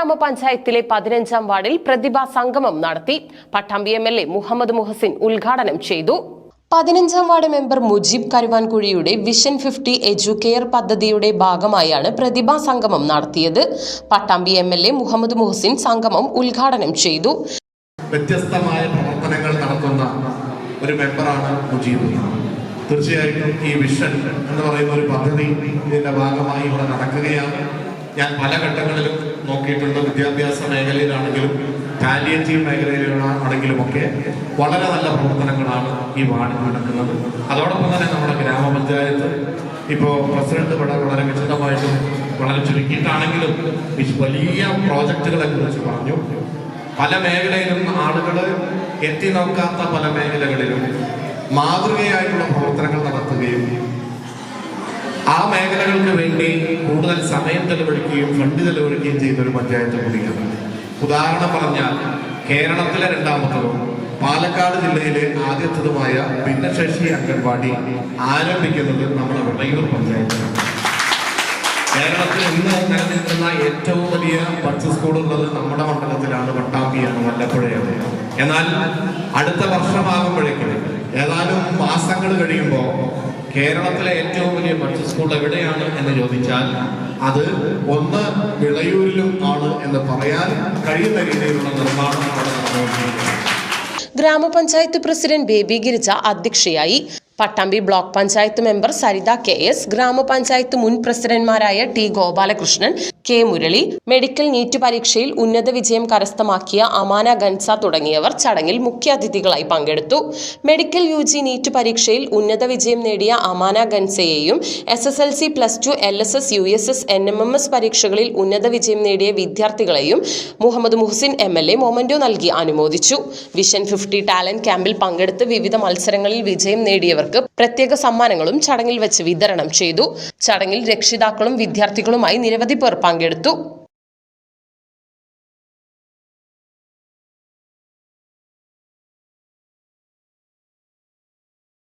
ഗ്രാമപഞ്ചായത്തിലെ 15-ാം വാർഡിൽ പ്രതിഭാ സംഗമം നടത്തി. പട്ടാമ്പി MLA മുഹമ്മദ് മുഹസിൻ ഉദ്ഘാടനം ചെയ്തു. 15-ാം വാർഡ് മെമ്പർ മുജീബ് കരുവാൻകുഴിയുടെ വിഷൻ 50 എഡ്യൂക്കെയർ പദ്ധതിയുടെ ഭാഗമായാണ് പ്രതിഭാ സംഗമം നടത്തിയത്. പട്ടാമ്പി MLA മുഹമ്മദ് മുഹസിൻ സംഗമം ഉദ്ഘാടനം ചെയ്തു. വ്യത്യസ്തമായ പ്രവർത്തനങ്ങൾ നടത്തുന്ന ഒരു മെമ്പറാണ് മുജീബ്. തീർച്ചയായിട്ടും ഈ വിഷൻ എന്ന് പറയുന്ന ഒരു പദ്ധതി ഇതിന്റെ ഭാഗമായി ഇവിടെ നടക്കുകയാണ്. ഞാൻ പല ഘട്ടങ്ങളിലും നോക്കിയിട്ടുണ്ട്. വിദ്യാഭ്യാസ മേഖലയിലാണെങ്കിലും പാലിയേറ്റീവ് മേഖലയിലാണെങ്കിലും ഒക്കെ വളരെ നല്ല പ്രവർത്തനങ്ങളാണ് ഈ വാർഡിൽ നടക്കുന്നത്. അതോടൊപ്പം തന്നെ നമ്മുടെ ഗ്രാമപഞ്ചായത്ത് ഇപ്പോൾ പ്രസിഡന്റ് വളരെ വിശദമായിട്ടും വളരെ ചുരുക്കിയിട്ടാണെങ്കിലും വലിയ പ്രോജക്റ്റുകളെ കുറിച്ച് പറഞ്ഞു. പല മേഖലയിലും ആളുകൾ എത്തി നോക്കാത്ത പല മേഖലകളിലും മാതൃകയായിട്ടുള്ള പ്രവർത്തനങ്ങൾ നടത്തുകയും ആ മേഖലകൾക്ക് വേണ്ടി കൂടുതൽ സമയം ചെലവഴിക്കുകയും ഫണ്ട് ചെലവഴിക്കുകയും ചെയ്യുന്ന ഒരു പഞ്ചായത്ത് കൂടിയാണ്. ഉദാഹരണം പറഞ്ഞാൽ കേരളത്തിലെ 2ാമത്തതും പാലക്കാട് ജില്ലയിലെ ആദ്യത്തതുമായ ഭിന്നശേഷി അംഗൻവാടി ആരംഭിക്കുന്നത് നമ്മുടെ വെള്ളയൂർ പഞ്ചായത്തിലാണ്. കേരളത്തിൽ ഇന്ന് നിലനിൽക്കുന്ന ഏറ്റവും വലിയ ബഡ്സ് സ്കൂളുള്ളത് നമ്മുടെ മണ്ഡലത്തിലാണ്, പട്ടാമ്പിയാണ്, വല്ലപ്പുഴയാണ്. എന്നാൽ അടുത്ത വർഷമാകുമ്പോഴേക്കും ഏതാനും മാസങ്ങൾ കഴിയുമ്പോൾ കേരളത്തിലെ ഏറ്റവും വലിയ ബഡ്സ് സ്കൂൾ എവിടെയാണ് എന്ന് ചോദിച്ചാൽ അത് ഒന്ന് വിളയൂരിലും ആണ് എന്ന് പറയാൻ കഴിയുന്ന രീതിയിലുള്ള നിർമ്മാണം അവിടെ നടന്നുകൊണ്ടിരിക്കുന്നത്. ഗ്രാമപഞ്ചായത്ത് പ്രസിഡന്റ് ബേബി ഗിരിജ അധ്യക്ഷയായി. Pattambi block panchayat member Saritha KS, ഗ്രാമപഞ്ചായത്ത് മുൻ പ്രസിഡന്റ്മാരായ T Gopalakrishnan, K Murali, medical NEET പരീക്ഷയിൽ ഉന്നത വിജയം കരസ്ഥമാക്കിയ അമാന ഗൻസ തുടങ്ങിയവർ ചടങ്ങിൽ മുഖ്യാതിഥികളായി പങ്കെടുത്തു. മെഡിക്കൽ UG നീറ്റ് പരീക്ഷയിൽ ഉന്നത വിജയം നേടിയ Amana ഗൻസയെയും SSLC +2 LSS USS NMMS പരീക്ഷകളിൽ ഉന്നത വിജയം നേടിയ വിദ്യാർത്ഥികളെയും മുഹമ്മദ് മുഹസിൻ MLA മൊമന്റോ നൽകി അനുമോദിച്ചു. വിഷൻ 50 ടാലന്റ് ക്യാമ്പിൽ പങ്കെടുത്ത് വിവിധ മത്സരങ്ങളിൽ വിജയം നേടിയവർക്ക് പ്രത്യേക സമ്മാനങ്ങളും ചടങ്ങിൽ വെച്ച് വിതരണം ചെയ്തു. ചടങ്ങിൽ രക്ഷിതാക്കളും വിദ്യാർത്ഥികളുമായി നിരവധി പേർ പങ്കെടുത്തു.